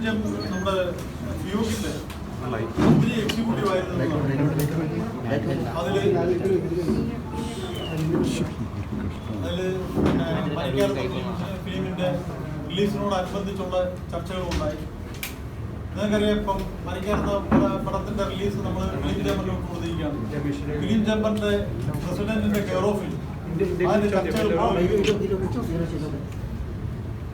നമ്മുടെ ഫിയോക്കിന്റെ company executive ആയിരുന്നു. അതില് മലയാള ഫിലിമിന്റെ റിലീസിനോടനുബന്ധിച്ചുള്ള ചർച്ചകളുണ്ടായി. നിങ്ങൾക്കറിയാം, ഇപ്പം മലയാള പടത്തിന്റെ റിലീസ് നമ്മൾ ഫിലിം ചേംബറിലോട്ട് കൊടുത്തിരിക്കുകയാണ്. ഫിലിം ചേംബറിന്റെ പ്രസിഡന്റിന്റെ കെയർ ഓഫിൽ അതിന്റെ ചർച്ചകൾ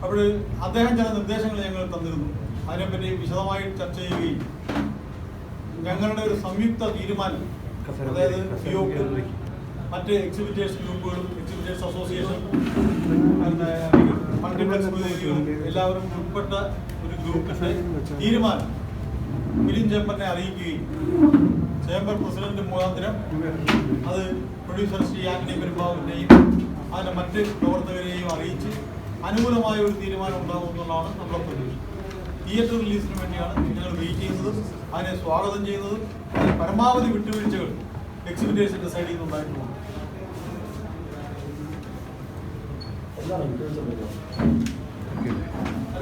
അപ്പോൾ അദ്ദേഹം ചില നിർദ്ദേശങ്ങൾ ഞങ്ങൾ തന്നിരുന്നു. അതിനെപ്പറ്റി വിശദമായി ചർച്ച ചെയ്യുകയും ഞങ്ങളുടെ ഒരു സംയുക്ത തീരുമാനം, അതായത് ഫിയോക്ക്, മറ്റ് എക്സിബിറ്റേഴ്സ് ഗ്രൂപ്പുകളും എക്സിബിറ്റേഴ്സ് അസോസിയേഷൻ, മൾട്ടിപ്ലക്സ് പ്രതിനിധികളും എല്ലാവരും ഉൾപ്പെട്ട ഒരു ഗ്രൂപ്പിന്റെ തീരുമാനം ഫിലിം ചേംബറിനെ അറിയിക്കുകയും ചേംബർ പ്രസിഡന്റ് മുഖാന്തരം അത് പ്രൊഡ്യൂസർ ശ്രീ ആന്റണി പെരുമ്പാവൂരിനെയും അതിന്റെ മറ്റ് പ്രവർത്തകരെയും അറിയിച്ച് അനുകൂലമായ ഒരു തീരുമാനം ഉണ്ടാകുമെന്നുള്ളതാണ് നമ്മുടെ പ്രതീക്ഷ. തിയേറ്റർ റിലീസിന് വേണ്ടിയാണ് ഞങ്ങൾ വെയിറ്റ് ചെയ്യുന്നതും അതിനെ സ്വാഗതം ചെയ്യുന്നതും. പരമാവധി വിട്ടുവീഴ്ചകൾ എക്സിബിറ്റേഴ്സിന്റെ സൈഡിൽ നിന്നുണ്ടായിട്ടുമുണ്ട്.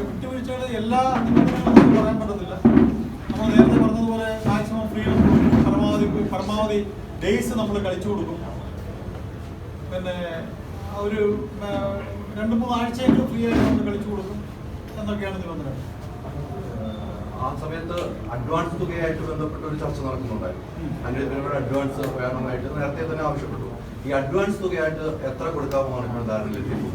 വിട്ടുവീഴ്ചകൾ എല്ലാ നിബന്ധനകളും പറയാൻ പറ്റത്തില്ല. നമ്മൾ നേരത്തെ പറഞ്ഞതുപോലെ മാക്സിമം ഫ്രീഡം, പരമാവധി ഡേയ്സ് നമ്മൾ കളിച്ചു കൊടുക്കും. പിന്നെ ഒരു 2-3 ആഴ്ചയെങ്കിലും ഫ്രീ ആയിട്ട് നമ്മൾ കളിച്ചു കൊടുക്കും എന്നൊക്കെയാണ് നിബന്ധന. ആ സമയത്ത് അഡ്വാൻസ് തുകയായിട്ട് ബന്ധപ്പെട്ട ഒരു ചർച്ച നടക്കുന്നുണ്ടായിരുന്നു. അതിന്റെ അഡ്വാൻസ് വേണമായിട്ട് നേരത്തെ തന്നെ ആവശ്യപ്പെട്ടു. ഈ അഡ്വാൻസ് തുകയായിട്ട് എത്ര കൊടുക്കാമെന്നാണ് ഇപ്പോൾ ധാരണയിലെത്തിയത്?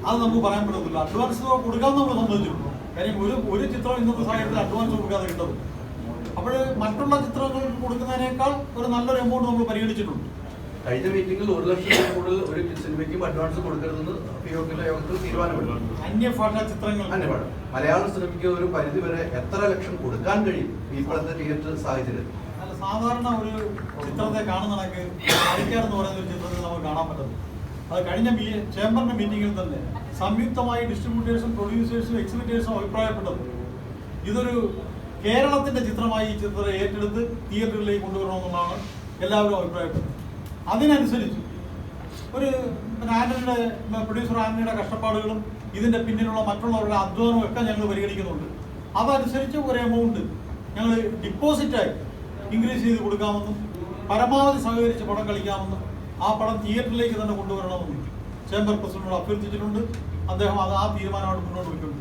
അത് നമുക്ക് പറയാൻ പറ്റത്തില്ല. അഡ്വാൻസ് തുക കൊടുക്കാമെന്ന് നമ്മൾ സംബന്ധിച്ചിട്ടുണ്ട്. കാര്യം ഒരു ചിത്രം ഇന്നത്തെ സാഹചര്യത്തിൽ അഡ്വാൻസ് കൊടുക്കാതെ കിട്ടും. അപ്പോൾ മറ്റുള്ള ചിത്രങ്ങൾക്ക് കൊടുക്കുന്നതിനേക്കാൾ ഒരു നല്ലൊരു എമൗണ്ട് നമ്മൾ പരിഗണിച്ചിട്ടുണ്ട്. കഴിഞ്ഞ മീറ്റിംഗിൽ 1 ലക്ഷം കൂടുതൽ ഒരു സിനിമയ്ക്കും അഡ്വാൻസ് കൊടുക്കരുതെന്ന് ഫിയോക്കിന്റെ യോഗത്തിൽ തീരുമാനമെടുത്തു. അന്യഭാഷാ ചിത്രങ്ങൾ മലയാള സിനിമയ്ക്ക് ഒരു പരിധി വരെ എത്ര ലക്ഷം കൊടുക്കാൻ കഴിയും ഇപ്പോഴത്തെ തിയേറ്റർ സാഹചര്യത്തിൽ? അല്ല, സാധാരണ ഒരു ചിത്രത്തെ കാണുന്ന കണക്ക് കളിക്കാരെന്ന് പറയുന്ന ഒരു ചിത്രത്തിൽ നമുക്ക് കാണാൻ പറ്റുന്നത്. അത് കഴിഞ്ഞ ചേംബറിന്റെ മീറ്റിംഗിൽ തന്നെ സംയുക്തമായി ഡിസ്ട്രിബ്യൂട്ടേഴ്സും പ്രൊഡ്യൂസേഴ്സും എക്സിബിറ്റേഴ്സും അഭിപ്രായപ്പെട്ടത് ഇതൊരു കേരളത്തിന്റെ ചിത്രമായി ഈ ചിത്രം ഏറ്റെടുത്ത് തിയേറ്ററിലേക്ക് കൊണ്ടുവരണമെന്നുള്ളതാണ് എല്ലാവരും അഭിപ്രായപ്പെട്ടത്. അതിനനുസരിച്ച് ഒരു ആന്റണിയുടെ പ്രൊഡ്യൂസർ ആന്റണിയുടെ കഷ്ടപ്പാടുകളും ഇതിന്റെ പിന്നിലുള്ള മറ്റുള്ളവരുടെ അധ്വാനവും ഒക്കെ ഞങ്ങൾ പരിഗണിക്കുന്നുണ്ട്. അതനുസരിച്ച് ഒരു എമൗണ്ട് ഞങ്ങൾ ഡിപ്പോസിറ്റായി ഇൻക്രീസ് ചെയ്ത് കൊടുക്കാമെന്നും പരമാവധി സഹകരിച്ച് പടം കളിക്കാമെന്നും ആ പടം തിയേറ്ററിലേക്ക് തന്നെ കൊണ്ടുവരണമെന്നും ചേംബർ പ്രസിഡന്റിനോട് അഭ്യർത്ഥിച്ചിട്ടുണ്ട്. അദ്ദേഹം ആ തീരുമാനമായിട്ട് മുന്നോട്ട് പോയിട്ടുണ്ട്.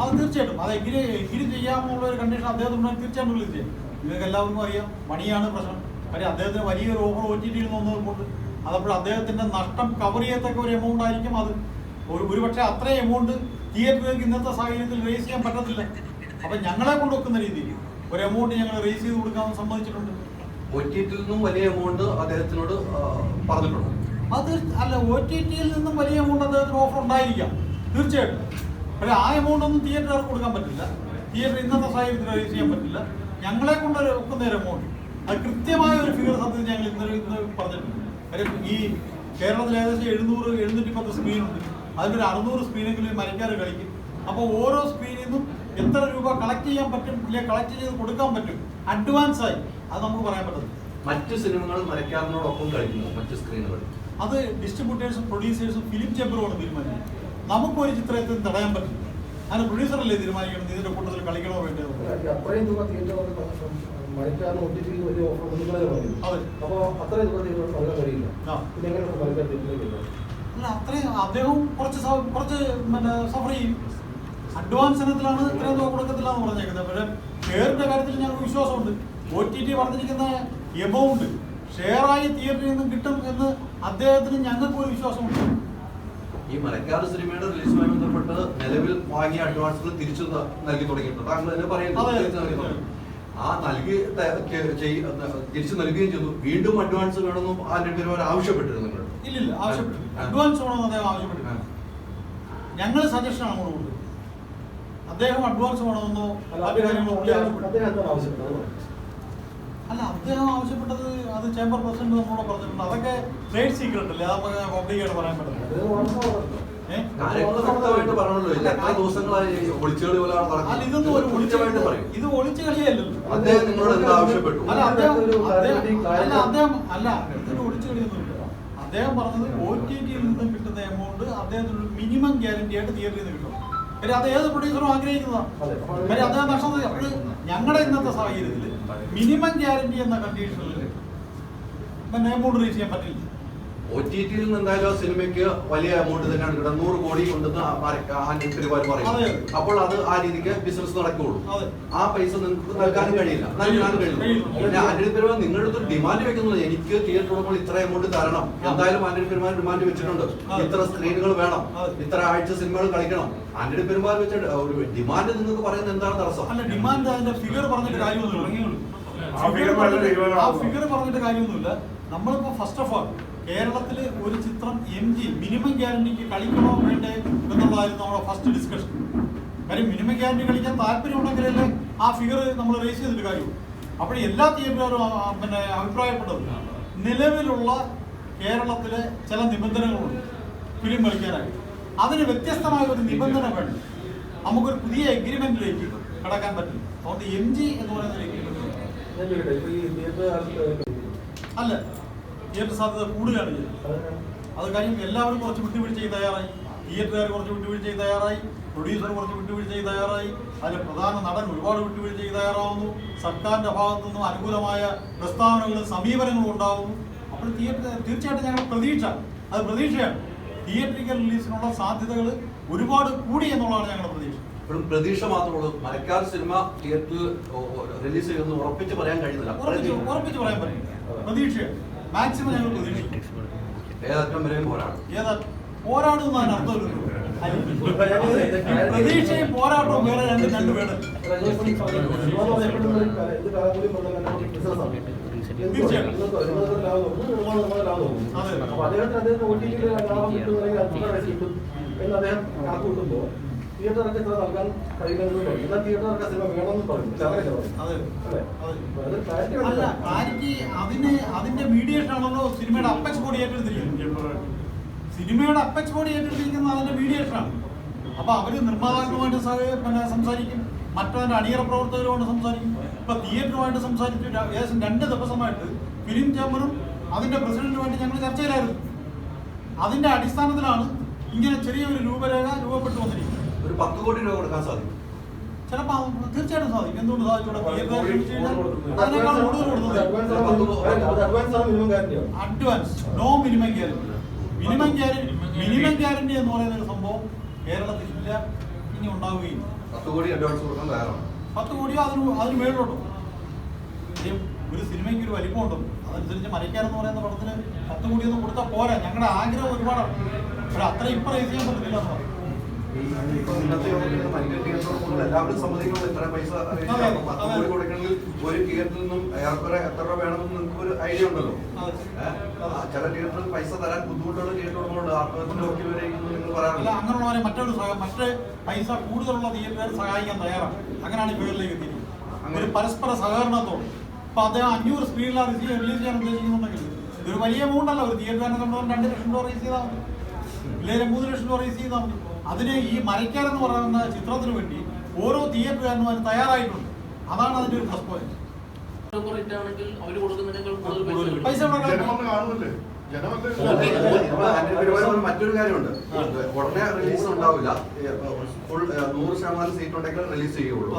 അത് തീർച്ചയായിട്ടും അത് എഗ്രി ചെയ്യാമെന്നുള്ള ഒരു കണ്ടീഷൻ അദ്ദേഹത്തിന് തീർച്ചയായിട്ടും റിലീസ് ചെയ്യും. നിങ്ങൾക്ക് എല്ലാവർക്കും അറിയാം, മണിയാണ് പ്രശ്നം. കാര്യം അദ്ദേഹത്തിന് വലിയൊരു ഓഫർ OTT വന്നതുകൊണ്ട് അതപ്പോൾ അദ്ദേഹത്തിന്റെ നഷ്ടം കവർ ചെയ്യത്തക്ക ഒരു എമൗണ്ട് ആയിരിക്കും. അത് ഒരുപക്ഷെ അത്രയും എമൗണ്ട് തിയേറ്ററിലേക്ക് ഇന്നത്തെ സാഹചര്യത്തിൽ റേസ് ചെയ്യാൻ പറ്റത്തില്ല. അപ്പൊ ഞങ്ങളെ കൊണ്ട് വെക്കുന്ന രീതിയിൽ ഒരു എമൗണ്ട് ഞങ്ങൾ റേസ് ചെയ്ത് കൊടുക്കാമെന്ന് സമ്മതിച്ചിട്ടുണ്ട്. OTT-യിൽ നിന്നും വലിയ എമൗണ്ട് അദ്ദേഹത്തിനോട് പറഞ്ഞിട്ടുണ്ട്. അത് അല്ല, OTT-യിൽ നിന്നും വലിയ എമൗണ്ട് അദ്ദേഹത്തിന് ഓഫർ ഉണ്ടായിരിക്കാം തീർച്ചയായിട്ടും. പക്ഷേ ആ എമൗണ്ട് ഒന്നും തിയേറ്ററുകാർക്ക് കൊടുക്കാൻ പറ്റില്ല. തിയേറ്റർ ഇന്നത്തെ സാഹചര്യത്തിൽ റേസ് ചെയ്യാൻ പറ്റില്ല. ഞങ്ങളെ കൊണ്ട് വെക്കുന്ന ഒരു എമൗണ്ട് അത് കൃത്യമായ ഒരു ഫിഗർ സത്യത്തിൽ ഞങ്ങൾ ഇന്ന് പറഞ്ഞിട്ടുണ്ട്. കാര്യം ഈ കേരളത്തിൽ ഏകദേശം 700-710 സ്ക്രീനുണ്ട്. അതിലൊരു 600 സ്ക്രീനെങ്കിലും മരക്കാർ കളിക്കും. അപ്പോൾ ഓരോ സ്ക്രീനിൽ നിന്നും എത്ര രൂപ കളക്ട് ചെയ്യാൻ പറ്റും, അല്ലെങ്കിൽ കളക്ട് ചെയ്ത് കൊടുക്കാൻ പറ്റും അഡ്വാൻസ് ആയി, അത് നമുക്ക് പറയാൻ പറ്റും. മറ്റ് സിനിമകൾ മരക്കാരനോടൊപ്പം കളിക്കുന്നു, മറ്റ് സ്ക്രീനുകൾ അത് ഡിസ്ട്രിബ്യൂട്ടേഴ്സും പ്രൊഡ്യൂസേഴ്സും ഫിലിം ചേംബറുമാണ് തീരുമാനിക്കുന്നത്. നമുക്കൊരു ചിത്രത്തിൽ തടയാൻ പറ്റും. അതിന് പ്രൊഡ്യൂസറല്ലേ തീരുമാനിക്കണം ഇതിന്റെ കൂട്ടത്തിൽ കളിക്കണോ വേണ്ടത്. അല്ല, അത്രയും അദ്ദേഹം കുറച്ച് സഫർ ചെയ്യും. അഡ്വാൻസ് ഇനത്തിലാണ് ഇത്രയും തുക കൊടുക്കത്തില്ല എന്ന് പറഞ്ഞേക്കുന്നത്. പക്ഷേ ഷെയറിന്റെ കാര്യത്തിൽ ഞങ്ങൾക്ക് വിശ്വാസമുണ്ട്. OTT പറഞ്ഞിരിക്കുന്ന എമൗണ്ട് ഷെയറായി തിയേറ്ററിൽ നിന്നും കിട്ടും എന്ന് അദ്ദേഹത്തിന് ഞങ്ങൾക്ക് ഒരു വിശ്വാസമുണ്ട്. ഈ മരക്കാട് സിനിമയുടെ റിലീസുമായി ബന്ധപ്പെട്ട് നിലവിൽ വാങ്ങിയ അഡ്വാൻസുകൾ തിരിച്ചു നൽകി തുടങ്ങിയിട്ടുണ്ട്. താങ്കൾ തന്നെ പറയുന്നത് ആ തിരിച്ചു നൽകുകയും ചെയ്തു. വീണ്ടും അഡ്വാൻസ് വേണമെന്നും ആന്റണി ആവശ്യപ്പെട്ടിരുന്നു. ഇല്ലില്ല, ആവശ്യപ്പെട്ടില്ല. അഡ്വാൻസ് വേണമെന്ന് അദ്ദേഹം ആവശ്യപ്പെട്ടില്ല. ഞങ്ങൾ സജഷൻ അങ്ങോട്ട് കൊടുത്തു. അദ്ദേഹം അഡ്വാൻസ് വേണമെന്നോ അല്ല, അദ്ദേഹം ആവശ്യപ്പെട്ടത് അത് ചേംബർ പ്രസിഡന്റ് നമ്മളോട് പറഞ്ഞിട്ടുണ്ട്. അതൊക്കെ ട്രേഡ് സീക്രട്ട് അല്ലേ, അത് നമുക്ക് പബ്ലിക്കായിട്ട് പറയാൻ പറ്റില്ല. വ്യക്തമായിട്ട് പറഞ്ഞല്ലോ, എത്ര ദിവസങ്ങളായി ഒളിച്ചുകളി പോലെ ഇത് ഒളിച്ചു കളിയല്ലോ. അദ്ദേഹം നിങ്ങളോട് എന്താ ആവശ്യപ്പെട്ടു? ഇതിന് ഒളിച്ചു കളിയൊന്നുമില്ല. അദ്ദേഹം പറഞ്ഞത് OTT-യിൽ നിന്നും കിട്ടുന്ന എമൗണ്ട് അദ്ദേഹത്തിന് ഒരു മിനിമം ഗ്യാരണ്ടി ആയിട്ട് തിയേറ്ററിൽ നിന്ന് കിട്ടും. കാര്യം അത് ഏത് പ്രൊഡ്യൂസറും ആഗ്രഹിക്കുന്നതാണ്. കാര്യം അദ്ദേഹം നഷ്ടം. അപ്പോൾ ഞങ്ങളുടെ ഇന്നത്തെ സാഹചര്യത്തിൽ മിനിമം ഗ്യാരണ്ടി എന്ന കണ്ടീഷനിൽ എമൗണ്ട് റീച്ച് ചെയ്യാൻ പറ്റില്ല. OTT-യിൽ നിന്ന് എന്തായാലും ആ സിനിമയ്ക്ക് വലിയ എമൗണ്ട് തന്നെയാണ് കിട്ടുന്നത്. 100 കോടി ഉണ്ടെന്ന് ആന്റണി പറയും. അപ്പോൾ അത് ആ രീതിക്ക് ബിസിനസ് നടക്കുകയുള്ളൂ. ആ പൈസ നിങ്ങൾക്ക് നൽകാനും കഴിയില്ല, നൽകാനും കഴിയില്ല. പിന്നെ ആന്റണി പെരുമാൾ നിങ്ങളുടെ അടുത്ത് ഡിമാൻഡ് വെക്കുന്നത്, എനിക്ക് തിയേറ്റർ ഉടമകൾ ഇത്ര എമൗണ്ട് തരണം. എന്തായാലും ആന്റണി പെരുമാൾ ഡിമാൻഡ് വെച്ചിട്ടുണ്ട്, ഇത്ര സ്ക്രീനുകൾ വേണം, ഇത്ര ആഴ്ച സിനിമകൾ കളിക്കണം. ആന്റണി പെരുമാൾ വെച്ച ഒരു ഡിമാൻഡ് നിങ്ങൾക്ക് പറയുന്നത് എന്താണ് തടസ്സം? അല്ല, ഡിമാൻഡ് അതിന്റെ ഫിഗർ പറഞ്ഞിട്ട് കാര്യമൊന്നുമില്ല. ഫിഗർ പറഞ്ഞിട്ട് കാര്യമൊന്നുമില്ല. നമ്മളിപ്പോ ഫസ്റ്റ് ഓഫ് ഓൾ കേരളത്തിൽ ഒരു ചിത്രം MG മിനിമം ഗ്യാരണ്ടിക്ക് കളിക്കണോ വേണ്ടേ എന്നുള്ളതായിരുന്നു നമ്മുടെ ഫസ്റ്റ് ഡിസ്കഷൻ. കാര്യം മിനിമം ഗ്യാരണ്ടി കളിക്കാൻ താല്പര്യമുണ്ടെങ്കിലല്ലേ ആ ഫിഗർ നമ്മൾ റേസ് ചെയ്തിട്ട് കാര്യവും. അപ്പോൾ എല്ലാ തിയേറ്ററുകാരും അഭിപ്രായപ്പെട്ടത് നിലവിലുള്ള കേരളത്തിലെ ചില നിബന്ധനകളുണ്ട് ഫിലിം കളിക്കാനായി. അതിന് വ്യത്യസ്തമായ ഒരു നിബന്ധന വേണം. നമുക്കൊരു പുതിയ എഗ്രിമെന്റിലേക്ക് കടക്കാൻ പറ്റില്ല. അതുകൊണ്ട് MG എന്ന് പറയുന്ന എഗ്രിമെന്റ് അല്ല, തിയേറ്റർ സാധ്യത കൂടുതലാണ് ചെയ്യുന്നത്. അത് കാര്യം എല്ലാവരും കുറച്ച് വിട്ടുവീഴ്ച ചെയ്ത് തയ്യാറായി. തിയേറ്ററുകാർ കുറച്ച് വിട്ടുവീഴ്ച ചെയ്ത് തയ്യാറായി, പ്രൊഡ്യൂസർ കുറച്ച് വിട്ടുവീഴ്ച ചെയ്ത് തയ്യാറായി, അതിലെ പ്രധാന നടൻ ഒരുപാട് വിട്ടുവീഴ്ച ചെയ്ത് തയ്യാറാവുന്നു. സർക്കാരിന്റെ ഭാഗത്തു നിന്നും അനുകൂലമായ പ്രസ്താവനകളും സമീപനങ്ങളും ഉണ്ടാകുന്നു. അപ്പോൾ തീർച്ചയായിട്ടും ഞങ്ങൾ അത് പ്രതീക്ഷയാണ്. തിയേറ്ററിക്കൽ റിലീസിനുള്ള സാധ്യതകൾ ഒരുപാട് കൂടി എന്നുള്ളതാണ് ഞങ്ങളുടെ പ്രതീക്ഷ. പ്രതീക്ഷ മാത്രമേ ഉള്ളൂ. മരക്കാർ സിനിമ തിയേറ്ററിൽ റിലീസ് ചെയ്യുമെന്ന് ഉറപ്പിച്ച് പറയാൻ കഴിയുന്നില്ല. ഉറപ്പിച്ച് പറയാൻ പറ്റില്ല. പ്രതീക്ഷയാണ്. മാക്സിമം ഞങ്ങൾ പ്രതീക്ഷിക്കും. ഏതറ്റം വരെയും പോരാടും. പോരാടും എന്നാണ് അർത്ഥം. പ്രതീക്ഷയും പോരാട്ടവും വേറെ രണ്ട് പേര്. തിയേറ്ററൊക്കെ ഇത്ര നൽകാൻ കഴിയുന്നത് എന്നാൽ തിയേറ്ററൊക്കെ സിനിമ വേണമെന്ന് പറഞ്ഞു. അതിന്റെ മീഡിയേഷൻ ആണല്ലോ സിനിമയുടെ അപ്പക്സ് ബോഡി ഏറ്റെടുത്തിരിക്കുന്നത്. സിനിമയുടെ അപ്പക്സ് ബോഡി ഏറ്റെടുത്തിരിക്കുന്നത് അതിന്റെ മീഡിയേഷൻ ആണ്. അപ്പൊ അവര് നിർമ്മാതാക്കളുമായിട്ട് സംസാരിക്കും, മറ്റവന്റെ അണിയറ പ്രവർത്തകരുമായിട്ട് സംസാരിക്കും. ഇപ്പൊ തിയേറ്ററുമായിട്ട് സംസാരിച്ചു. ഏകദേശം 2 ദിവസമായിട്ട് ഫിലിം ചേംബറും അതിന്റെ പ്രസിഡന്റുമായിട്ട് ഞങ്ങൾ ചർച്ചയിലായിരുന്നു. അതിന്റെ അടിസ്ഥാനത്തിലാണ് ഇങ്ങനെ ചെറിയൊരു രൂപരേഖ രൂപപ്പെട്ടു വന്നിരിക്കുന്നത്. ഒരു 10 കോടി രൂപ കൊടുക്കാൻ സാധിക്കും. ചിലപ്പോൾ തീർച്ചയായിട്ടും സാധിക്കും. എന്തുകൊണ്ട് സാധിച്ചൂടെ? അതിനേക്കാൾ കൂടുതൽ കൊടുക്കുന്നത് advance, no minimum guarantee. Minimum guarantee എന്ന് പറയുന്ന ഒരു സംഭവം കേരളത്തിൽ ഇല്ല, ഇനി ഉണ്ടാവുകയില്ല. 10 കോടി അഡ്വാൻസ് കൊടുക്കാൻ തയ്യാറാണ്. 10 കോടിയോ അതിന് മേളിലോട്ടോ. ഒരു സിനിമയ്ക്ക് ഒരു വലിപ്പമുണ്ട്. അതനുസരിച്ച് മരക്കാരെന്ന് പറയുന്ന പടത്തിന് 10 കോടിയൊന്നും കൊടുത്താൽ പോരാ. ഞങ്ങളുടെ ആഗ്രഹം ഒരുപാടാണ്. പക്ഷെ അത്ര ഇപ്പം റേസ് ചെയ്യാൻ പറ്റില്ല എന്ന് പറയും. എല്ലാവരും സമ്മതിക്കുന്നത് ഇത്ര പൈസ 10 കോടി കൊടുക്കണമെങ്കിൽ ഒരു തിയേറ്ററിൽ നിന്നും ഏറെക്കുറെ എത്ര രൂപ വേണമെന്ന് നിങ്ങൾക്ക് ഒരു ഐഡിയ ഉണ്ടല്ലോ. ചില തിയേറ്ററിൽ പൈസ തരാൻ ബുദ്ധിമുട്ടുള്ള തിയേറ്ററുകളുണ്ട്. നിങ്ങൾ പറയാറില്ല. അങ്ങനെയുള്ളവരെ മറ്റേ പൈസ കൂടുതലുള്ള തിയേറ്ററുകാർ സഹായിക്കാൻ തയ്യാറാണ്. അങ്ങനെയാണ് ഈ പേരിലേക്ക് എത്തിയിരിക്കുന്നത്. ഒരു പരസ്പര സഹകരണത്തോടെ. ഇപ്പൊ അദ്ദേഹം 500 സ്ക്രീനിലാണ് റിലീസ് ചെയ്യാൻ ഉദ്ദേശിക്കുന്നുണ്ടെങ്കിൽ ഇതൊരു വലിയ എമൗണ്ട് അല്ല. ഒരു തിയേറ്ററിനെ സംബന്ധിച്ച് 2 ലക്ഷം രൂപ റേസ് ചെയ്താൽ മതി, ഇല്ലെങ്കിൽ 3 ലക്ഷം രൂപ റേസ് ചെയ്താൽ മതി. അതിന് ഈ മരക്കാരെന്ന് പറയുന്ന ചിത്രത്തിന് വേണ്ടി ഓരോ തിയേറ്ററുകാരനും അതിന് തയ്യാറായിട്ടുണ്ട്. അതാണ് അതിന്റെ ഒരു പ്ലസ് പോയിന്റ്. പൈസ മറ്റൊരു കാര്യമുണ്ട്. ഉടനെ റിലീസ് ഉണ്ടാവില്ല. ഫുൾ 100% സീറ്റ് ഉണ്ടെങ്കിൽ റിലീസ് ചെയ്യുള്ളൂ.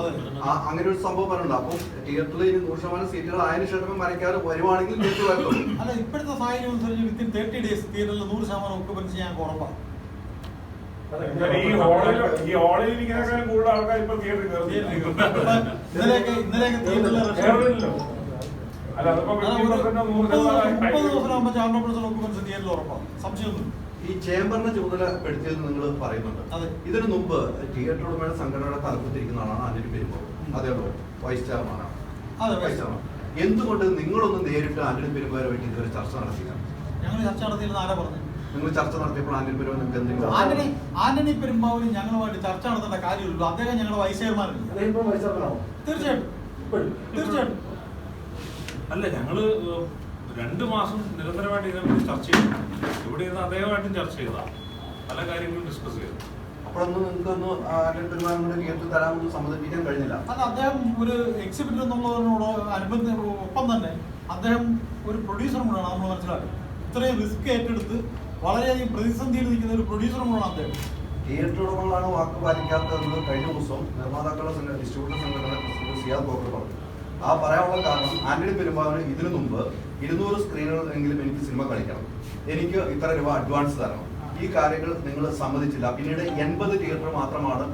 അങ്ങനെ ഒരു സംഭവം പറഞ്ഞിട്ടുണ്ട്. അപ്പം തിയേറ്ററിൽ 100% സീറ്റുകൾ ആയതിനു ശേഷം മരക്കാർ വരുവാണെങ്കിൽ തിയേറ്റർ വരുള്ളൂ. അല്ല, ഇപ്പോഴത്തെ സാഹചര്യം അനുസരിച്ച് വിത്തിൻ 30 days തിയേറ്ററിൽ 100% ഒക്കുപൻസി ഞാൻ ഉറപ്പാണ്. കൂടുതൽ ആൾക്കാർ ഇപ്പൊ തിയേറ്ററിൽ ഇന്നലെയൊക്കെ തിയേറ്ററിൽ 30 ദിവസമാകുമ്പോൾ ചാമ്പ്യൻസ് ഒക്കുപൻസി തിയേറ്ററിൽ ഉറപ്പാണ്. സംശയമൊന്നും. ഈ ചേംബറിനെ ചുമതലപ്പെടുത്തിയെന്ന് നിങ്ങൾ പറയുന്നുണ്ട്. ഇതിനു മുമ്പ് തിയേറ്റർ ഉടമയുടെ സംഘടനയുടെ തലപ്പത്തിരിക്കുന്ന ആളാണ് ആന്റണി പെരുമാൾ. അതേപോലെ വൈസ് ചെയർമാനാണ്. എന്തുകൊണ്ട് നിങ്ങളൊന്നും നേരിട്ട് ആന്റണി പെരുമാറുമായിട്ട് ഇതുവരെ ചർച്ച നടത്തിയില്ല? ഞങ്ങൾ ചർച്ച നടത്തിയില്ലെന്ന് ആരാ പറഞ്ഞു? നിങ്ങൾ ചർച്ച നടത്തിയപ്പോൾ ആന്റണി പെരുമാൾ നിങ്ങൾക്ക് എന്തെങ്കിലും ആന്റണി പെരുമാവിന് ഞങ്ങളുമായിട്ട് ചർച്ച നടത്തേണ്ട കാര്യമില്ല. അദ്ദേഹം ഞങ്ങളുടെ വൈസ് ചെയർമാനല്ല. തീർച്ചയായിട്ടും അല്ല, ഞങ്ങള് 2 മാസം നിരന്തരമായിട്ട് ഇതിനെപ്പറ്റി ചർച്ച ചെയ്തു. ഇവിടെ ഇരുന്ന് അദ്ദേഹമായിട്ടും ചർച്ച ചെയ്തതാണ്. പല കാര്യങ്ങളും ഡിസ്കസ് ചെയ്തു. അപ്പോഴൊന്നും നിങ്ങൾക്കൊന്ന് ആന്റണി പെരുമാറിനോട് തിയേറ്ററിൽ തരാമെന്ന് സമ്മതിപ്പിക്കാൻ കഴിഞ്ഞില്ല. അല്ല, അദ്ദേഹം ഒരു എക്സിബിറ്റർ എന്നുള്ളതിനോട് ഒപ്പം തന്നെ അദ്ദേഹം ഒരു പ്രൊഡ്യൂസറും കൂടെയാണ്. നമ്മൾ മനസ്സിലാക്കുക ഇത്രയും റിസ്ക് ഏറ്റെടുത്ത് വളരെയധികം പ്രതിസന്ധിയിൽ നിൽക്കുന്ന ഒരു പ്രൊഡ്യൂസറും കൂടെയാണ് അദ്ദേഹം. തിയേറ്റർ ഉടമകളാണ് വാക്ക് പാലിക്കാത്തതെന്ന് കഴിഞ്ഞ ദിവസം നിർമ്മാതാക്കളുടെ ഡിസ്ട്രിബ്യൂട്ടർ സംഘടന പ്രസിഡന്റ് സിയാദ് കോക്കർ പറഞ്ഞു. ആ പറയാനുള്ള കാരണം ആന്റണി പെരുമാറിന് ഇതിനു മുമ്പ് 200 സ്ക്രീനുകൾ എങ്കിലും എനിക്ക് സിനിമ കളിക്കണം, എനിക്ക് ഇത്ര രൂപ അഡ്വാൻസ് തരണം, ഈ കാര്യങ്ങൾ നിങ്ങൾ സമ്മതിച്ചില്ല. പിന്നീട് 80 തിയേറ്റർ മാത്രമാണ്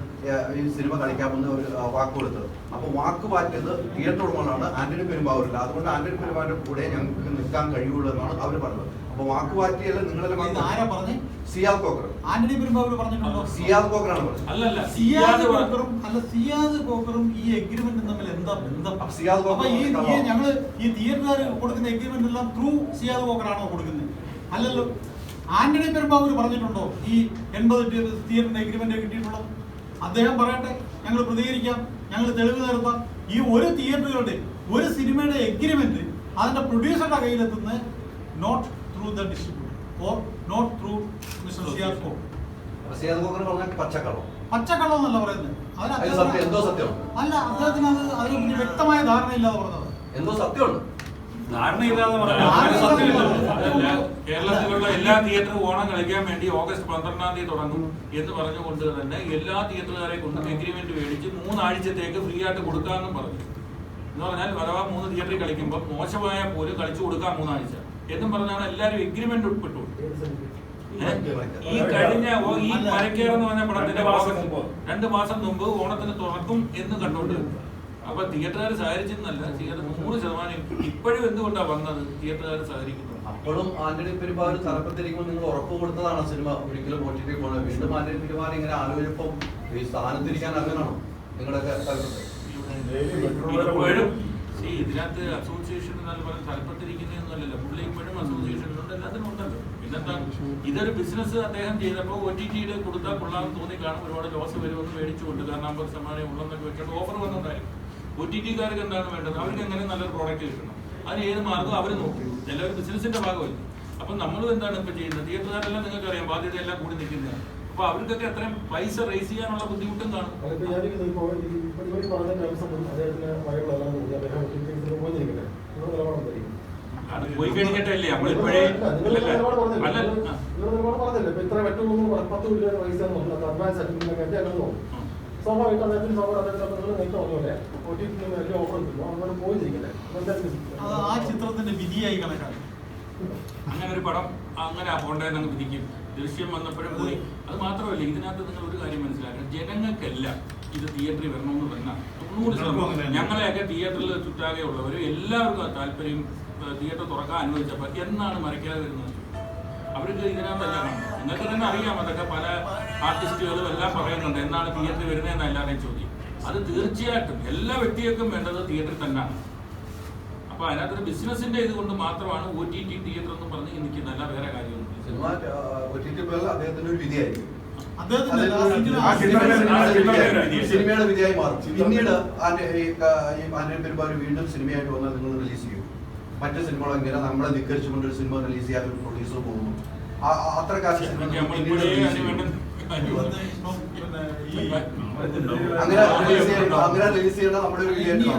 ഈ സിനിമ കളിക്കാമെന്ന് ഒരു വാക്ക് കൊടുത്തത്. അപ്പോൾ വാക്ക് പാറ്റിയത് തിയേറ്റർ ഉടമകളാണ്, ആന്റണി പെരുമ്പാവൂരില്ല. അതുകൊണ്ട് ആന്റണി പെരുമ്പാവൂരിന്റെ കൂടെ ഞങ്ങൾക്ക് നിൽക്കാൻ കഴിയുള്ളൂ എന്നാണ് അവർ പറഞ്ഞത്. അപ്പോൾ വാക്ക് പാറ്റിയല്ല നിങ്ങളെല്ലാം ആരാ പറഞ്ഞു? സിയാദ് കോക്കർ. ആന്റണി പെരുമ്പാവൂർ പറഞ്ഞിട്ടുണ്ടോ? സിയാദ് കോക്കറാണ് പറഞ്ഞത്. അല്ലല്ല, സിയാദ് കോക്കറും ഈ എഗ്രിമെന്റും തമ്മിൽ എന്താ ബന്ധം? സിയാദ് അപ്പൊ കോക്കർ ഞങ്ങള് ഈ തിയേറ്ററുകാർ കൊടുക്കുന്ന എഗ്രിമെന്റ് എല്ലാം ത്രൂ സിയാദ് കോക്കറാണോ കൊടുക്കുന്നത്? അല്ലല്ലോ. ആന്റണി പെരുമ്പാവൂർ പറഞ്ഞിട്ടുണ്ടോ ഈ 80 തിയേറ്ററിന്റെ എഗ്രിമെന്റ് കിട്ടിയിട്ടുള്ളത്? അദ്ദേഹം പറയട്ടെ, ഞങ്ങൾ പ്രതികരിക്കാം, ഞങ്ങൾ തെളിവ് നിർത്താം. ഈ ഒരു തിയേറ്ററുകളുടെ ഒരു സിനിമയുടെ എഗ്രിമെന്റ് അതിന്റെ പ്രൊഡ്യൂസറുടെ കയ്യിലെത്തുന്ന not through the distributor or not through mister Siyad Koker. Siyad Koker പറഞ്ഞ പച്ചക്കള്ളം. പച്ചക്കള്ളം എന്നല്ല പറയുന്നത്. എന്തോ സത്യം അല്ല, അദ്ദേഹത്തിന് അതിനെ വ്യക്തമായ ധാരണയില്ലാതെ പറഞ്ഞത്. എന്തോ സത്യമുണ്ട്. ധാരണയില്ലാതെ കേരളത്തിലുള്ള എല്ലാ തിയേറ്ററും ഓണം കളിക്കാൻ വേണ്ടി ഓഗസ്റ്റ് 12-ാം തീയതി തുടങ്ങും എന്ന് പറഞ്ഞുകൊണ്ട് തന്നെ എല്ലാ തിയേറ്ററുകാരെ കൊണ്ടും എഗ്രിമെന്റ് മേടിച്ച് 3 ആഴ്ചത്തേക്ക് ഫ്രീ ആയിട്ട് കൊടുക്കാമെന്നും പറഞ്ഞു. എന്ന് പറഞ്ഞാൽ അഥവാ 3 തിയേറ്ററിൽ കളിക്കുമ്പോൾ മോശമായ പോലും കളിച്ചു കൊടുക്കാം 3 ആഴ്ച എന്നും പറഞ്ഞാണ് എല്ലാവരും എഗ്രിമെന്റ് ഉൾപ്പെട്ടു. ഈ കഴിഞ്ഞ ഈ മരക്കേറെന്ന് പറഞ്ഞ പടത്തിന്റെ 2 മാസം മുമ്പ് ഓണത്തിന് തുറക്കും എന്ന് കണ്ടുകൊണ്ട് അപ്പൊ തിയേറ്ററുകാർ സഹകരിച്ചെന്നല്ല, 100% ഇപ്പോഴും എന്തുകൊണ്ടാണ് വന്നത് തിയേറ്ററുകാർ സഹകരിക്കുന്നത്? അപ്പോഴും ആന്റണി പെരുമ്പാവൂർ തലപ്പത്തിരിക്കുമ്പോൾ നിങ്ങൾ ഉറപ്പ് കൊടുത്തതാണ് സിനിമ ഒരിക്കലും OTT പോകുന്നത്. വീണ്ടും ആന്റണി പെരുമ്പാവൂർ ഇങ്ങനെ ആലോചിച്ചപ്പം ഈ സ്ഥാനത്തിരിക്കാൻ അങ്ങനെയാണോ നിങ്ങളുടെയൊക്കെ തലപ്പത്ത്? ഇപ്പോഴും ഇതിനകത്ത് അസോസിയേഷൻ എന്നാലും പറഞ്ഞ തലപ്പത്തിരിക്കുന്നതൊന്നുമല്ലല്ലോ. പുള്ളി ഇപ്പോഴും അസോസിയേഷനിലുണ്ട്, എല്ലാത്തിനും ഉണ്ടല്ലോ. പിന്നെന്താ, ഇതൊരു ബിസിനസ് അദ്ദേഹം ചെയ്തപ്പോൾ OTT കൊടുത്താൽ കൊള്ളാമെന്ന് തോന്നി കാണും. ഒരുപാട് ലോസ് വരുമെന്ന് മേടിച്ചുകൊണ്ട്, കാരണം 50% ഉള്ളെന്നൊക്കെ വെച്ചിട്ട് ഓഫർ വന്നിട്ടുണ്ടായിരുന്നു. OTT-കാർക്ക് എന്താണ് വേണ്ടത്? അവർക്ക് എങ്ങനെ നല്ലൊരു പ്രോഡക്റ്റ് കിട്ടണം, അതിന് ഏത് മാർഗ്ഗം അവർ നോക്കും. എല്ലാവരും ബിസിനസിന്റെ ഭാഗമല്ല. അപ്പം നമ്മളും എന്താണ് ഇപ്പൊ ചെയ്യുന്നത്? തിയേറ്ററുകാരെല്ലാം നിങ്ങൾക്ക് അറിയാം, ബാധ്യതയെല്ലാം കൂടി നിൽക്കുന്നതാണ്. അപ്പൊ അവർക്കൊക്കെ അത്രയും പൈസ റേസ് ചെയ്യാനുള്ള ബുദ്ധിമുട്ടും കാണും. അത് പോയി കഴിഞ്ഞിട്ടല്ലേ നമ്മളിപ്പോഴേ ആ ചിത്രത്തിന്റെ വിധിയായി കണക്കാണ്. അങ്ങനെ ഒരു പടം അങ്ങനെ പോണ്ടെന്ന് വിധിക്കും. ദൃശ്യം വന്നപ്പോഴും പോയി. അത് മാത്രമല്ല, ഇതിനകത്ത് നിങ്ങൾ ഒരു കാര്യം മനസ്സിലാക്കണം, ജനങ്ങൾക്കെല്ലാം ഇത് തിയേറ്ററിൽ വരണമെന്ന് പറഞ്ഞാൽ 100% ഞങ്ങളെയൊക്കെ തിയേറ്ററിൽ ചുറ്റാകെ ഉള്ളവർ എല്ലാവർക്കും താല്പര്യം തിയേറ്റർ തുറക്കാൻ അനുവദിച്ചപ്പോൾ എന്നാണ് മരയ്ക്കാതെ വരുന്നത്. അവർക്ക് ഇതിനകത്തല്ല കാണും. നിങ്ങൾക്ക് തന്നെ അറിയാം, അതൊക്കെ പല ആർട്ടിസ്റ്റുകളും എല്ലാം പറയുന്നുണ്ട് എന്നാണ് തിയേറ്ററിൽ വരുന്നതെന്ന് എല്ലാവരെയും ചോദ്യം. അത് തീർച്ചയായിട്ടും എല്ലാ വ്യക്തികൾക്കും വേണ്ടത് തിയേറ്ററിൽ തന്നെയാണ്. അപ്പൊ അതിനകത്തൊരു ബിസിനസിന്റെ ഇത് കൊണ്ട് മാത്രമാണ് OTT തിയേറ്റർ എന്ന് പറഞ്ഞ് നിൽക്കുന്നത്, അല്ല വേറെ കാര്യമൊന്നും. സിനിമ OTT അദ്ദേഹത്തിന്റെ ഒരു വിധിയായിരിക്കും, സിനിമയുടെ വിധിയായി മാറും. പിന്നീട് ആന്റണി പെരുമ്പാവൂർ വീണ്ടും സിനിമയായിട്ട് വന്നാൽ നിങ്ങൾ റിലീസ് ചെയ്യും. മറ്റു സിനിമകൾ ഇങ്ങനെ നമ്മളെ ധിക്കരിച്ചുകൊണ്ട് ഒരു സിനിമ റിലീസ് ചെയ്യാൻ ഒരു പ്രൊഡ്യൂസർ പോകുന്നു. അത്രക്കാലം അങ്ങനെ റിലീസ് ചെയ്യേണ്ട നമ്മുടെ ഒരു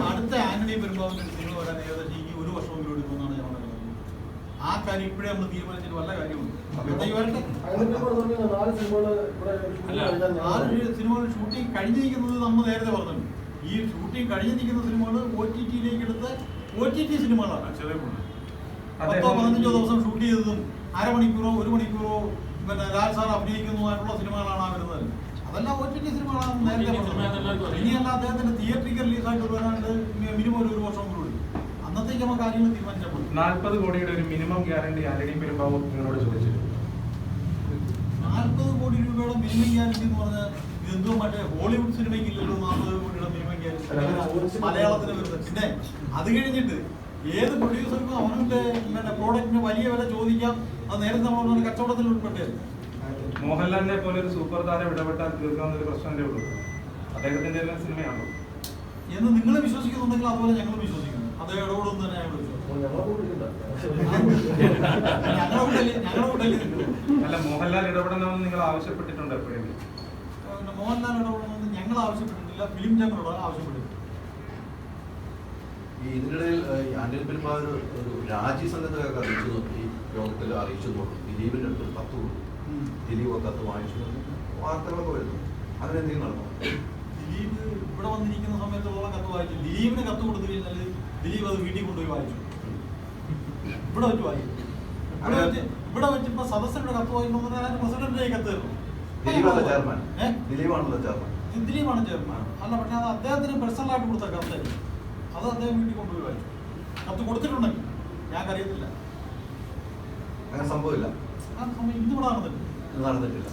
അടുത്ത ആന്റണി പെരുമ്പാവൂരിന്റെ സിനിമ വരാൻ ഏകദേശം ഈ 1 വർഷം കൂടി എടുക്കുമെന്നാണ് ഞാൻ പറയുന്നത്. ആ കാര്യം ഇപ്പോഴേ നമ്മൾ തീരുമാനിച്ചിട്ട് വല്ല കാര്യമുണ്ട്. 4 സിനിമകൾ ഷൂട്ടിംഗ് കഴിഞ്ഞിരിക്കുന്നത് നമ്മൾ നേരത്തെ പറഞ്ഞു. ഈ ഷൂട്ടിംഗ് കഴിഞ്ഞിരിക്കുന്ന സിനിമകൾ OTT-യിലേക്ക് എടുത്ത് OTT സിനിമകളാണ്. 10-15 ദിവസം ഷൂട്ട് ചെയ്തതും അരമണിക്കൂറോ 1 മണിക്കൂറോ ലാൽ സാർ അഭിനയിക്കുന്നതുമായിട്ടുള്ള സിനിമകളാണ് വരുന്നത്. അതെല്ലാം OTT സിനിമകളാണ് നേരത്തെ പറഞ്ഞത്. ഇനിയല്ല അദ്ദേഹത്തിന്റെ തിയേറ്ററിക്കൽ റിലീസായിട്ട് വരാണ്ട് മിനിമം 1 വർഷം കൂടി. അന്നത്തേക്ക് നമുക്ക് കാര്യങ്ങൾ തീരുമാനിച്ചപ്പോൾ 40 കോടിയുടെ ഒരു മിനിമം ഗ്യാരണ്ടി ആന്റണി പെരുമ്പാവൂർ നിങ്ങളോട് ചോദിച്ചു. 40 കോടി രൂപയുടെ മിനിമം ഗ്യാരണ്ടി എന്ന് പറഞ്ഞാൽ ഇതെന്തോ മറ്റേ ഹോളിവുഡ് സിനിമയ്ക്ക് ഇല്ലല്ലോ 40 കോടിയുടെ മിനിമം ഗ്യാരണ്ടി മലയാളത്തിന് വരുന്നത്. പിന്നെ അത് കഴിഞ്ഞിട്ട് ഏത് പ്രൊഡ്യൂസർക്കും അവന്റെ പ്രോഡക്റ്റിന് വലിയ വില ചോദിക്കാം. അത് നേരത്തെ നമ്മൾ കച്ചവടത്തിൽ ഉൾപ്പെട്ടേ. മോഹൻലാലിനെ പോലെ ഒരു സൂപ്പർ താരം ഇടപെട്ടാൽ തീർക്കാവുന്ന ഒരു പ്രശ്നമല്ലേ ഉള്ളൂ. അദ്ദേഹത്തിന്റെ എല്ലാം സിനിമയാണോ എന്ന് നിങ്ങൾ വിശ്വസിക്കുന്നുണ്ടെങ്കിൽ അതുപോലെ ഞങ്ങൾ വിശ്വസിക്കുന്നു. അദ്ദേഹം ഇടപെടും തന്നെ ഞാൻ വിളിച്ചു. ഞങ്ങളെ കൂട്ടില്ല. ഞങ്ങളുടെ കൂട്ടല്ലേ അല്ല, മോഹൻലാൽ ഇടപെടണമെന്ന് നിങ്ങൾ ആവശ്യപ്പെട്ടിട്ടുണ്ട് എപ്പോഴെങ്കിലും? മോഹൻലാൽ ഇടപെടണമെന്ന് ഞങ്ങൾ ആവശ്യപ്പെട്ടിട്ടില്ല, ഫിലിം ചേമ്പറോട് ആവശ്യപ്പെട്ടിട്ടില്ല. ഈ ഇതിനിടയിൽ ആന്റണി പെരുമ്പാവൂർ ഒരു രാജ്യസംഘത്തിലൊക്കെ അറിയിച്ചു, ഈ യോഗത്തിൽ അറിയിച്ചു തോന്നും ദിലീപിന്റെ അടുത്ത് കത്ത് കൊടുത്തു, ദിലീപ് കത്ത് വാങ്ങിച്ചു, വാർത്തകളൊക്കെ വരുന്നു. അങ്ങനെ എന്തെങ്കിലും നടന്നു? ദിലീപ് ഇവിടെ വന്നിരിക്കുന്ന സമയത്തുള്ള കത്ത് വായിച്ചു. ദിലീപിന് കത്ത് കൊടുത്തു കഴിഞ്ഞാൽ ദിലീപ് അത് വീട്ടിൽ കൊണ്ടുപോയി വായിച്ചു. ഇവിടെ വെച്ച് വായിച്ചു. ഇവിടെ വെച്ചിപ്പോ സദസ്യരുടെ കത്ത് വായിക്കണമെന്ന് പറഞ്ഞാൽ പ്രസിഡന്റിന്റെ കത്ത് തരുന്നു. ദിലീപാണല്ലോ ചെയർമാൻ. ദിലീപാണല്ലോ ചെയർമാൻ. ദിലീപാണ് ചെയർമാൻ. അല്ല, പക്ഷെ അത് അദ്ദേഹത്തിന് പേഴ്സണലായിട്ട് കൊടുത്ത കത്തായിരുന്നു. അത് അദ്ദേഹം വീട്ടിൽ കൊണ്ടുപോയി വായിച്ചു. കത്ത് കൊടുത്തിട്ടുണ്ടെങ്കിൽ ഞങ്ങൾക്കറിയത്തില്ല. അങ്ങനെ സംഭവമില്ല, ആ സമയം ഇന്നിവിടെ നടന്നില്ല. നടന്നിട്ടില്ല.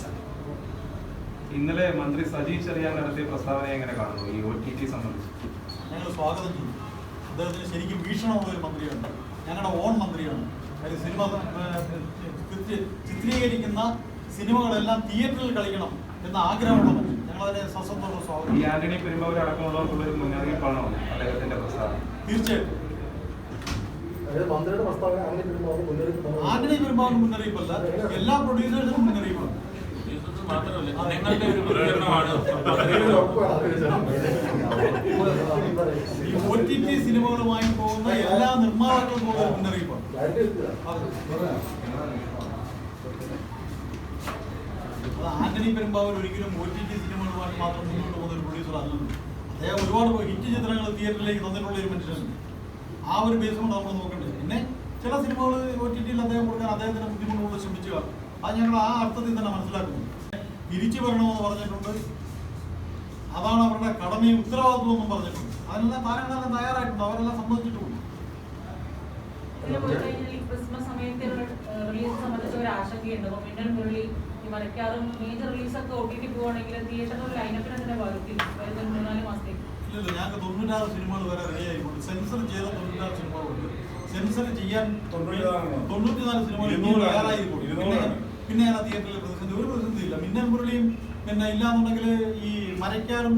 ഇന്നലെ മന്ത്രി സജി ചെറിയാൻ നടത്തിയ പ്രസ്താവനയെ എങ്ങനെ കാണുന്നു ഈ OTT സംബന്ധിച്ച്? ഞങ്ങൾ സ്വാഗതം ചെയ്തു. അദ്ദേഹത്തിന് ശരിക്കും വീക്ഷണമുള്ള ഒരു മന്ത്രിയാണ്, ഞങ്ങളുടെ ഓൺ മന്ത്രിയാണ്. കാര്യം സിനിമ ചിത്രീകരിക്കുന്ന സിനിമകളെല്ലാം തിയേറ്ററിൽ കളിക്കണം എന്ന ആഗ്രഹമുള്ള മന്ത്രി. ഞങ്ങളതിനെ സശ്രദ്ധ സ്വാഗതം. ഈ ആന്റണി പെരുമ്പാവൂർ അടക്കമുള്ളവർക്കുള്ള ഒരു മുന്നറിയിപ്പാണോ അദ്ദേഹത്തിന്റെ പ്രസ്താവന? തീർച്ചയായിട്ടും അതായത് മന്ത്രിയുടെ പ്രസ്താവന ആന്റണി പെരുമ്പാവൂർ മുന്നറിയിപ്പ്. ആന്റണി പെരുമ്പാവൂരിന് മുന്നറിയിപ്പല്ല, എല്ലാ പ്രൊഡ്യൂസേഴ്സിനും മുന്നറിയിപ്പാണ്. ഇത് മാത്രമല്ല, ജനങ്ങളുടെ ഒരു പ്രതികരണമാണ്. ഈ OTT സിനിമകളുമായി പോകുന്ന എല്ലാ നിർമ്മാതാക്കൾക്കും ഉള്ള ഒരു മുന്നറിയിപ്പാണ്. അത് ആന്റണി പെരുമ്പാവൂർ ഒരിക്കലും OTT സിനിമകളുമായി മാത്രം മുന്നോട്ട് പോകുന്ന ഒരു പ്രൊഡ്യൂസർ അല്ലല്ലോ. അദ്ദേഹം ഒരുപാട് ഹിറ്റ് ചിത്രങ്ങൾ തിയേറ്ററിലേക്ക് തന്നിട്ടുള്ള ഒരു മനുഷ്യനാണ്. ആ ഒരു ബേസ് കൊണ്ട് നമ്മൾ നോക്കേണ്ടത്. പിന്നെ ചില സിനിമകൾ OTT-യിൽ അദ്ദേഹം കൊടുക്കാൻ അദ്ദേഹത്തിന് ബുദ്ധിമുട്ടുകൊണ്ട് ശ്രമിച്ചു. അത് ഞങ്ങൾ ആ അർത്ഥത്തിൽ തന്നെ മനസ്സിലാക്കുന്നു. തിരിച്ചു വരണമെന്ന് പറഞ്ഞിട്ടുണ്ട്. അതാണ് അവരുടെ കടമയും ഉത്തരവാദിത്വം എന്നും പറഞ്ഞിട്ടുണ്ട്. അതിനെല്ലാം താരങ്ങളെല്ലാം തയ്യാറായിട്ടുണ്ട്, അവരെല്ലാം സമ്മതിച്ചിട്ടുണ്ട്. ക്രിസ്മസ് സമയത്ത് റിലീസ് സംബന്ധിച്ച ഒരു ആശങ്കയുണ്ട്. മിന്നൽ മുരളി, മരക്കാറും മേജർ റിലീസൊക്കെ OTT പോവുകയാണെങ്കിൽ തിയേറ്ററിൽ ലൈനപ്പിനെ തന്നെ ബാധിക്കും വരുന്ന 3-4 മാസത്തേക്ക്. ഇല്ലല്ല, ഞങ്ങൾക്ക് 96 സിനിമകൾ വരെ റെഡി ആയിക്കൊണ്ട് സെൻസർ ചെയ്ത 96 സിനിമകളുണ്ട്. സെൻസർ ചെയ്യാൻ 94 സിനിമകൾ തയ്യാറായിരിക്കും. പിന്നെ ഞാൻ തിയേറ്ററിൽ ഒരു പ്രതിസന്ധിയില്ല. മിന്നൽ മുരളിയും പിന്നെ ഇല്ലാന്നുണ്ടെങ്കിൽ ഈ മരക്കാറും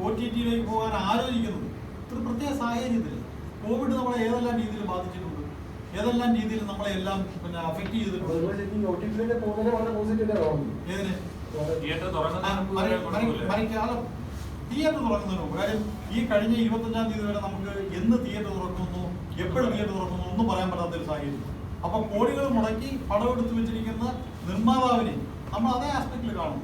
OTT-യിലേക്ക് പോകാൻ ആലോചിക്കുന്നത് ഒരു പ്രത്യേക സാഹചര്യത്തിൽ കോവിഡ് നമ്മളെ ഏതെല്ലാം രീതിയിൽ ബാധിച്ചിട്ടുണ്ട്, ഏതെല്ലാം രീതിയിൽ നമ്മളെ എല്ലാം പിന്നെ അഫക്ട് ചെയ്തിട്ടുണ്ട്. ഏതിന് തിയേറ്റർ തുറക്കുന്നതിന് തിയേറ്റർ തുറക്കുന്നതിന് മുമ്പ്, കാര്യം ഈ കഴിഞ്ഞ 25-ാം തീയതി വരെ നമുക്ക് എന്ന് തിയേറ്റർ തുറക്കുന്നു, എപ്പോഴും തിയേറ്റർ തുറക്കുന്നു ഒന്നും പറയാൻ പറ്റാത്ത ഒരു സാഹചര്യം. അപ്പൊ കോടികൾ മുടക്കി പടമെടുത്ത് വെച്ചിരിക്കുന്ന നിർമ്മാതാവിനെ നമ്മൾ അതേ ആസ്പെക്റ്റിൽ കാണും.